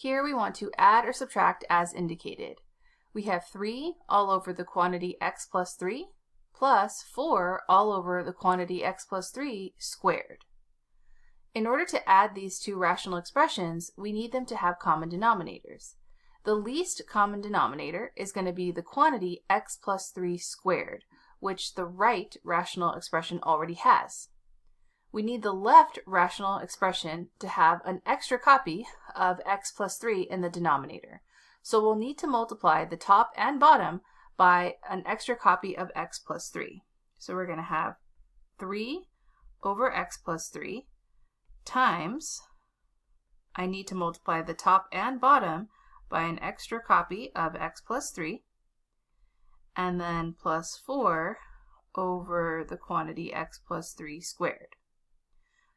Here we want to add or subtract as indicated. We have 3 all over the quantity x plus 3 plus 4 all over the quantity x plus 3 squared. In order to add these two rational expressions, we need them to have common denominators. The least common denominator is going to be the quantity x plus 3 squared, which the right rational expression already has. We need the left rational expression to have an extra copy of x plus 3 in the denominator. So we'll need to multiply the top and bottom by an extra copy of x plus 3. So we're going to have 3 over x plus 3 times, I need to multiply the top and bottom by an extra copy of x plus 3, and then plus 4 over the quantity x plus 3 squared.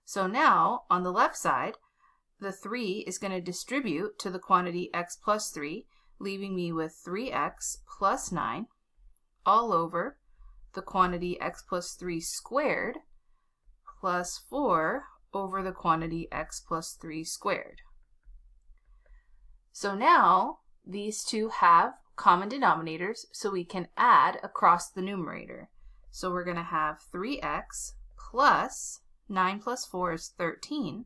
So now, on the left side, the 3 is going to distribute to the quantity x plus 3, leaving me with 3x plus 9 all over the quantity x plus 3 squared plus 4 over the quantity x plus 3 squared. So now, these two have common denominators, so we can add across the numerator. So we're going to have 3x plus 9 plus 4 is 13,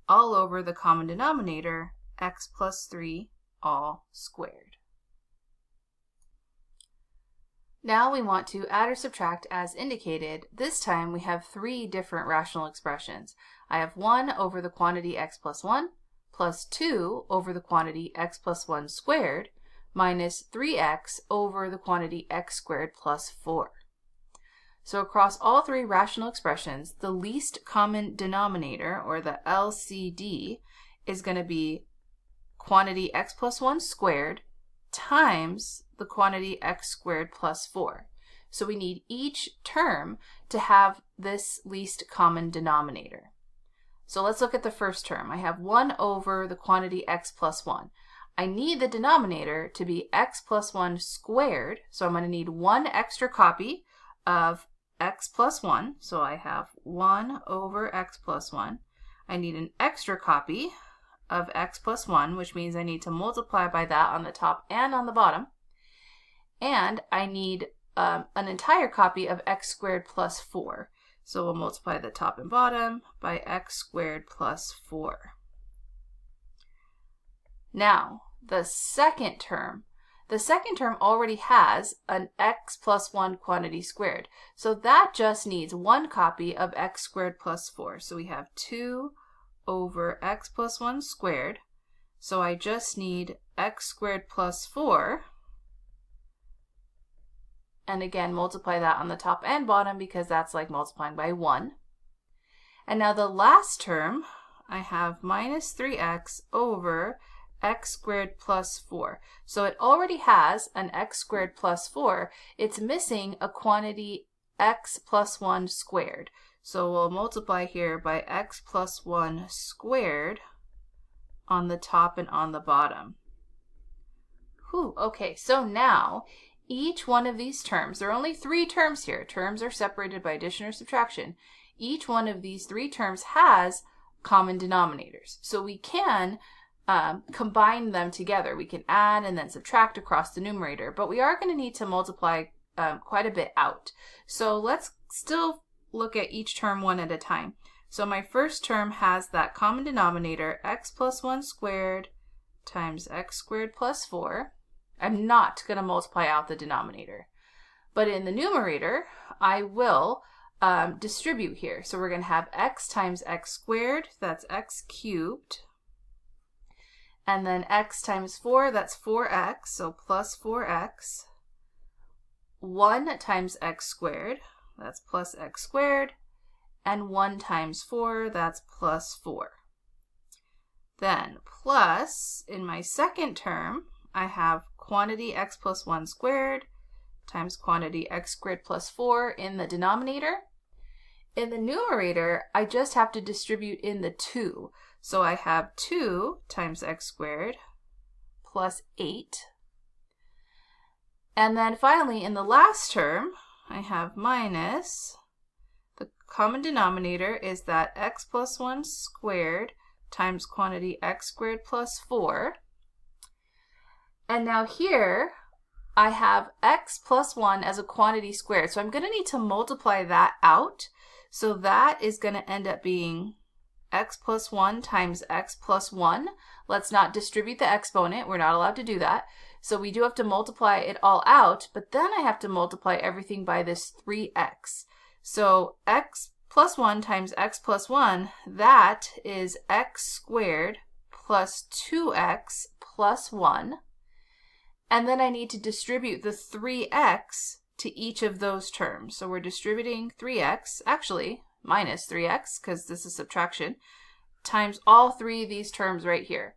all over the common denominator, x plus 3 all squared. Now we want to add or subtract as indicated. This time we have 3 different rational expressions. I have 1 over the quantity x plus 1, plus 2 over the quantity x plus 1 squared, minus 3x over the quantity x squared plus 4. So across all 3 rational expressions, the least common denominator, or the LCD, is going to be quantity x plus 1 squared times the quantity x squared plus 4. So we need each term to have this least common denominator. So let's look at the first term. I have 1 over the quantity x plus 1. I need the denominator to be x plus 1 squared, so I'm going to need 1 extra copy of x plus 1, so I have 1 over x plus 1. I need an extra copy of x plus 1, which means I need to multiply by that on the top and on the bottom. And I need an entire copy of x squared plus 4. So we'll multiply the top and bottom by x squared plus 4. Now, the second term already has an x plus 1 quantity squared. So that just needs 1 copy of x squared plus 4. So we have 2 over x plus 1 squared. So I just need x squared plus 4. And again, multiply that on the top and bottom because that's like multiplying by 1. And now the last term, I have minus 3x over x squared plus 4. So it already has an x squared plus 4. It's missing a quantity x plus 1 squared. So we'll multiply here by x plus 1 squared on the top and on the bottom. Whew, okay, so now each one of these terms, there are only 3 terms here. Terms are separated by addition or subtraction. Each one of these 3 terms has common denominators. So we can combine them together. We can add and then subtract across the numerator, but we are going to need to multiply quite a bit out. So let's still look at each term one at a time. So my first term has that common denominator, x plus 1 squared times x squared plus 4. I'm not going to multiply out the denominator. But in the numerator, I will distribute here. So we're going to have x times x squared, that's x cubed. And then x times 4, that's 4x, so plus 4x. 1 times x squared, that's plus x squared. And 1 times 4, that's plus 4. Then plus, in my second term, I have quantity x plus 1 squared times quantity x squared plus 4 in the denominator. In the numerator, I just have to distribute in the 2. So I have 2 times x squared plus 8. And then finally, in the last term, I have minus, the common denominator is that x plus 1 squared times quantity x squared plus 4. And now here, I have x plus 1 as a quantity squared. So I'm going to need to multiply that out. So that is going to end up being x plus 1 times x plus 1. Let's not distribute the exponent. We're not allowed to do that. So we do have to multiply it all out, but then I have to multiply everything by this 3x. So x plus 1 times x plus 1, that is x squared plus 2x plus 1. And then I need to distribute the 3x to each of those terms. So we're distributing 3x, actually minus 3x, because this is subtraction, times all three of these terms right here.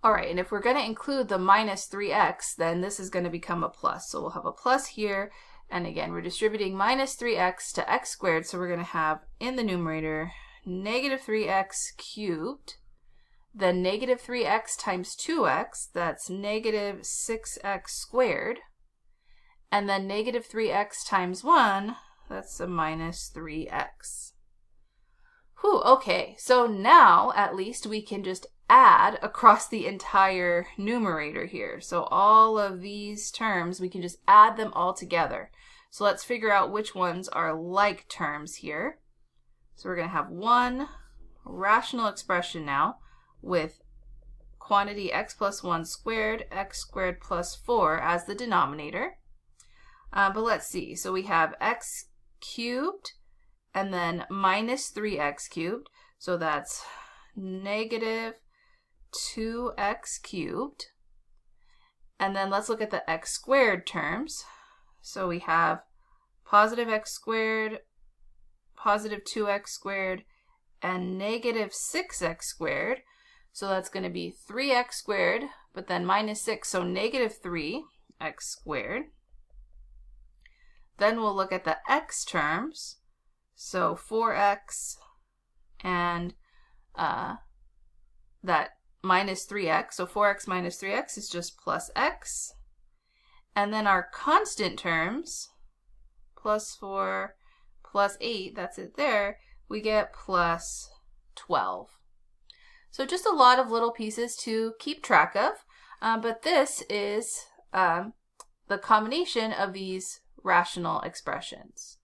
All right, and if we're going to include the minus 3x, then this is going to become a plus. So we'll have a plus here, and again, we're distributing minus 3x to x squared, so we're going to have in the numerator negative 3x cubed, then negative 3x times 2x, that's negative 6x squared, and then negative 3x times 1, that's a minus 3x. Whew, okay, so now at least we can just add across the entire numerator here. So all of these terms, we can just add them all together. So let's figure out which ones are like terms here. So we're going to have one rational expression now with quantity x plus 1 squared, x squared plus 4 as the denominator. But let's see. So we have x cubed and then minus 3x cubed. So that's negative 2x cubed. And then let's look at the x squared terms. So we have positive x squared, positive 2x squared, and negative 6x squared. So that's going to be 3x squared, but then minus 6, so negative 3x squared. Then we'll look at the x terms. So 4x and that minus 3x. So 4x minus 3x is just plus x. And then our constant terms, plus 4, plus 8, that's it there, we get plus 12. So just a lot of little pieces to keep track of, but this is the combination of these rational expressions.